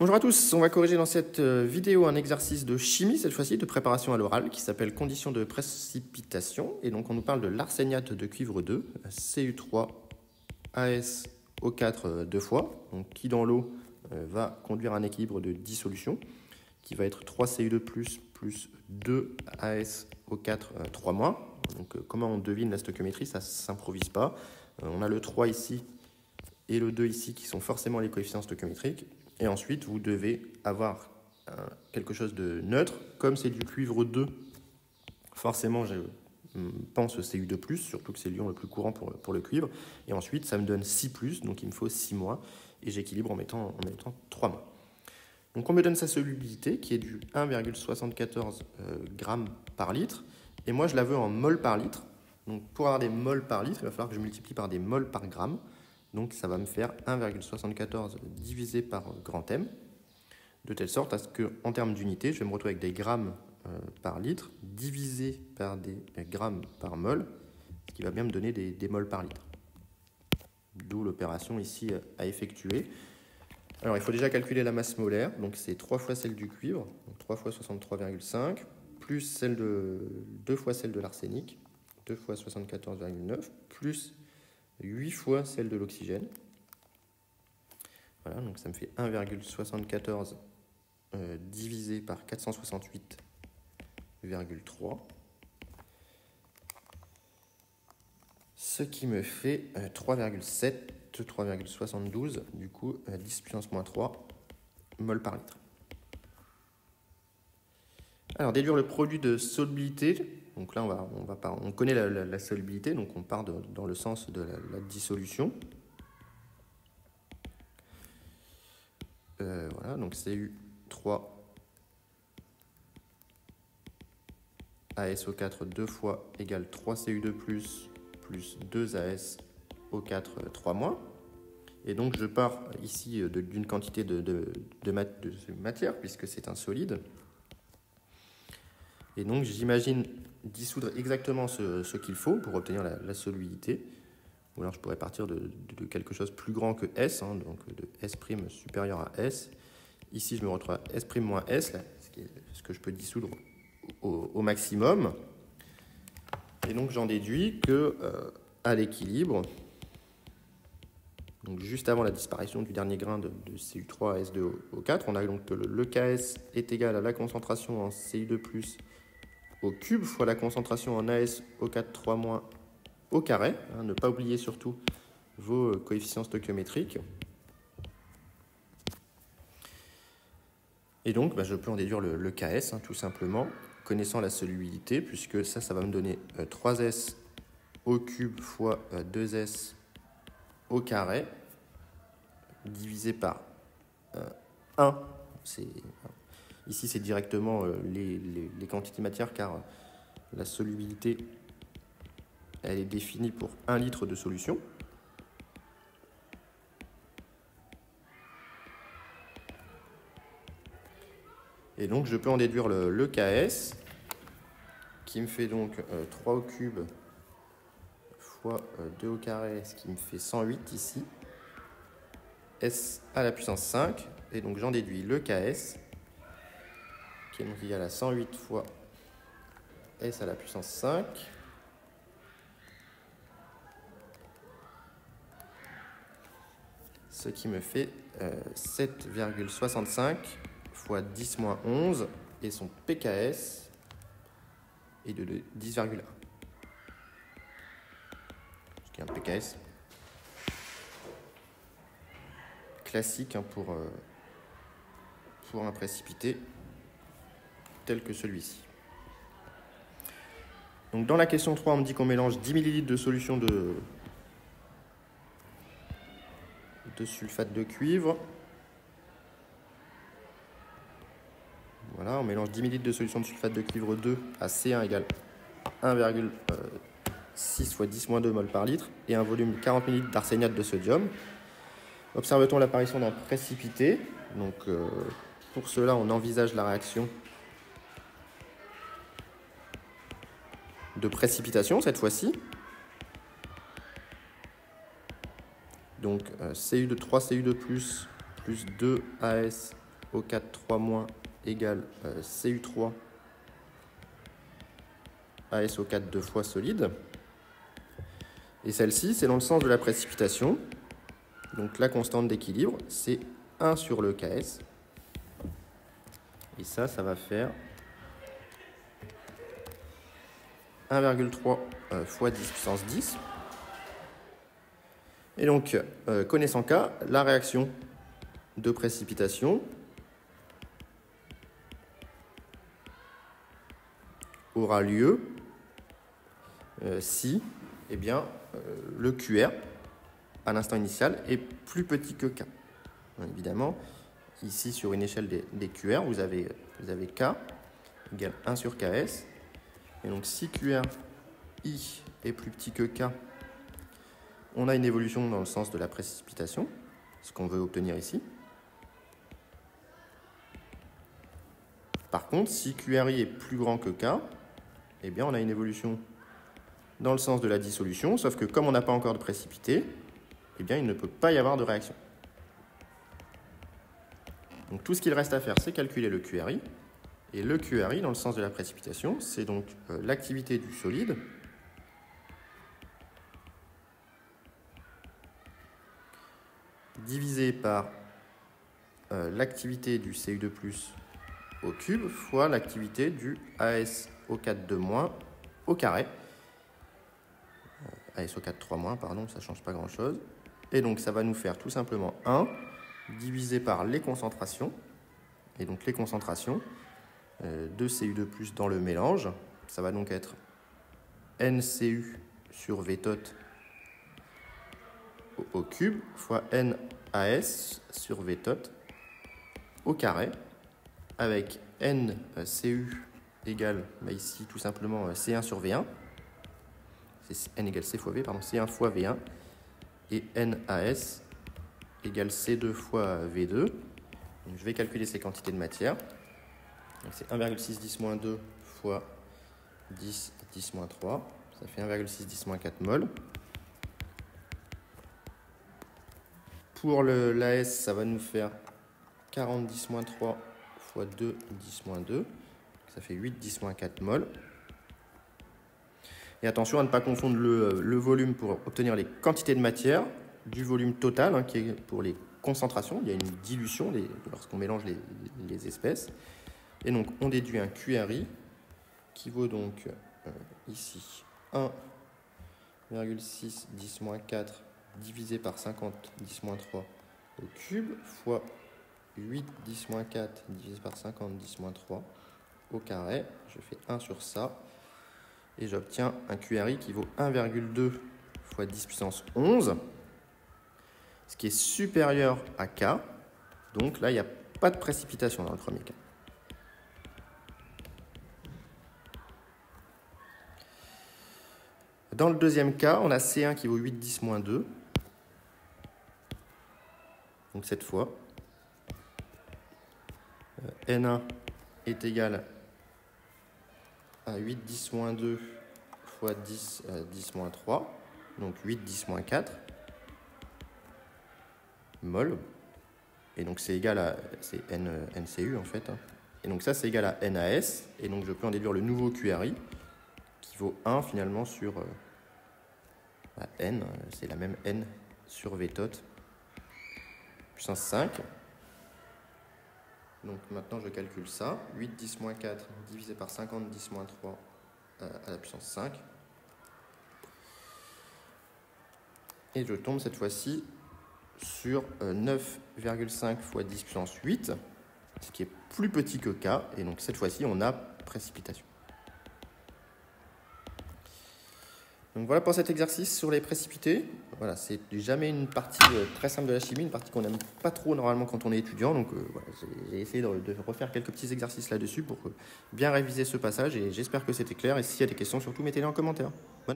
Bonjour à tous, on va corriger dans cette vidéo un exercice de chimie, cette fois-ci de préparation à l'oral, qui s'appelle conditions de précipitation. Et donc on nous parle de l'arséniate de cuivre 2, Cu3 AsO4 deux fois, donc qui dans l'eau va conduire à un équilibre de dissolution, qui va être 3Cu2+, plus 2 AsO4 3-. Donc comment on devine la stoichiométrie, ça ne s'improvise pas. On a le 3 ici et le 2 ici qui sont forcément les coefficients stoichiométriques. Et ensuite, vous devez avoir quelque chose de neutre. Comme c'est du cuivre 2, forcément, je pense Cu2+, surtout que c'est l'ion le plus courant pour le cuivre. Et ensuite, ça me donne 6+, donc il me faut 6-. Et j'équilibre en mettant 3-. Donc on me donne sa solubilité, qui est du 1,74 g par litre. Et moi, je la veux en mol par litre. Donc pour avoir des mols par litre, il va falloir que je multiplie par des mols par gramme. Donc ça va me faire 1,74 divisé par grand M, de telle sorte à ce qu'en termes d'unité, je vais me retrouver avec des grammes par litre divisé par des grammes par mol, ce qui va bien me donner des mols par litre. D'où l'opération ici à effectuer. Alors il faut déjà calculer la masse molaire, donc c'est 3 fois celle du cuivre, donc 3 fois 63,5, plus celle 2 fois celle de l'arsenic, 2 fois 74,9, plus 8 fois celle de l'oxygène. Voilà, donc ça me fait 1,74 divisé par 468,3. Ce qui me fait 3,7, 3,72, du coup 10 puissance moins 3 mol par litre. Alors déduire le produit de solubilité. Donc là, on connaît la solubilité, donc on part dans le sens de la dissolution. Voilà, donc Cu3 AsO4 deux fois égale 3Cu2+, plus 2 AsO4 3-. Et donc je pars ici d'une quantité de matière, puisque c'est un solide. Et donc j'imagine dissoudre exactement ce qu'il faut pour obtenir la solubilité. Ou alors je pourrais partir de quelque chose plus grand que S, donc de S' supérieur à S. Ici je me retrouve à S' moins S, là, ce que je peux dissoudre au maximum. Et donc j'en déduis que à l'équilibre, donc juste avant la disparition du dernier grain de Cu3 à S2O4, on a donc que le Ks est égal à la concentration en Cu2+, au cube fois la concentration en AsO4 3- au carré. Ne pas oublier surtout vos coefficients stoichiométriques. Et donc, je peux en déduire le Ks, tout simplement, connaissant la solubilité, puisque ça va me donner 3S au cube fois 2S au carré, divisé par 1. Ici, c'est directement les quantités de matière, car la solubilité, elle est définie pour 1 litre de solution. Et donc, je peux en déduire le Ks, qui me fait donc 3 au cube fois 2 au carré, ce qui me fait 108 ici. S à la puissance 5. Et donc, j'en déduis le Ks, qui est donc égal à 108 fois S à la puissance 5. Ce qui me fait 7,65 fois 10 moins 11, et son pKs est de 10,1. Ce qui est un pKs classique pour un précipité tel que celui-ci. Donc dans la question 3, on me dit qu'on mélange 10 ml de solution de sulfate de cuivre. Voilà, on mélange 10 ml de solution de sulfate de cuivre 2 à C1 égale 1,6 fois 10 moins 2 mol par litre et un volume 40 ml d'arséniate de sodium. Observe-t-on l'apparition d'un précipité. Donc pour cela, on envisage la réaction de précipitation cette fois-ci. Donc 3Cu2+, plus 2 AsO4 O4 3- égale Cu3 ASO4 2 fois solide. Et celle-ci, c'est dans le sens de la précipitation. Donc la constante d'équilibre, c'est 1 sur le KS. Et ça va faire 1,3 fois 10 puissance 10. Et donc, connaissant K, la réaction de précipitation aura lieu si le QR à l'instant initial est plus petit que K. Évidemment, ici sur une échelle des QR, vous avez K égale 1 sur KS. Et donc si QRI est plus petit que K, on a une évolution dans le sens de la précipitation, ce qu'on veut obtenir ici. Par contre, si QRI est plus grand que K, eh bien on a une évolution dans le sens de la dissolution, sauf que comme on n'a pas encore de précipité, eh bien il ne peut pas y avoir de réaction. Donc tout ce qu'il reste à faire, c'est calculer le QRI. Et le QRI, dans le sens de la précipitation, c'est donc l'activité du solide divisé par l'activité du Cu2+ au cube fois l'activité du ASO4 au carré. ASO4 3-, pardon, ça ne change pas grand-chose. Et donc ça va nous faire tout simplement 1 divisé par les concentrations. Et donc les concentrations de Cu2+ dans le mélange, ça va donc être NCU sur V tot au cube fois NAS sur V tot au carré, avec NCU égale ici tout simplement C1 sur V1, c'est N égale C fois V, pardon, C1 fois V1, et NAS égale C2 fois V2. Donc, je vais calculer ces quantités de matière. C'est 1,6 10-2 fois 10 10-3, ça fait 1,6 10-4 mol. Pour l'AS, ça va nous faire 40 10-3 fois 2 10-2, ça fait 8 10-4 mol. Et attention à ne pas confondre le volume pour obtenir les quantités de matière du volume total, qui est pour les concentrations. Il y a une dilution lorsqu'on mélange les espèces. Et donc, on déduit un QRI qui vaut donc ici 1,6 10-4 divisé par 50 10-3 au cube fois 8 10-4 divisé par 50 10-3 au carré. Je fais 1 sur ça et j'obtiens un QRI qui vaut 1,2 fois 10 puissance 11, ce qui est supérieur à K. Donc là, il n'y a pas de précipitation dans le premier cas. Dans le deuxième cas, on a C1 qui vaut 8 10-2. Donc cette fois, N1 est égal à 8 10-2 fois 10 10-3, donc 8 10-4 mol. Et donc c'est égal à NCU en fait. Et donc ça c'est égal à NAS. Et donc je peux en déduire le nouveau QRI qui vaut 1 finalement sur N. C'est la même N sur V tot puissance 5. Donc maintenant je calcule ça. 8 10-4 divisé par 50 10-3 à la puissance 5. Et je tombe cette fois-ci sur 9,5 fois 10 puissance 8, ce qui est plus petit que K. Et donc cette fois-ci on a précipitation. Donc voilà pour cet exercice sur les précipités. Voilà, c'est jamais une partie très simple de la chimie, une partie qu'on n'aime pas trop normalement quand on est étudiant. Donc voilà, j'ai essayé de refaire quelques petits exercices là-dessus pour bien réviser ce passage et j'espère que c'était clair. Et s'il y a des questions, surtout mettez-les en commentaire.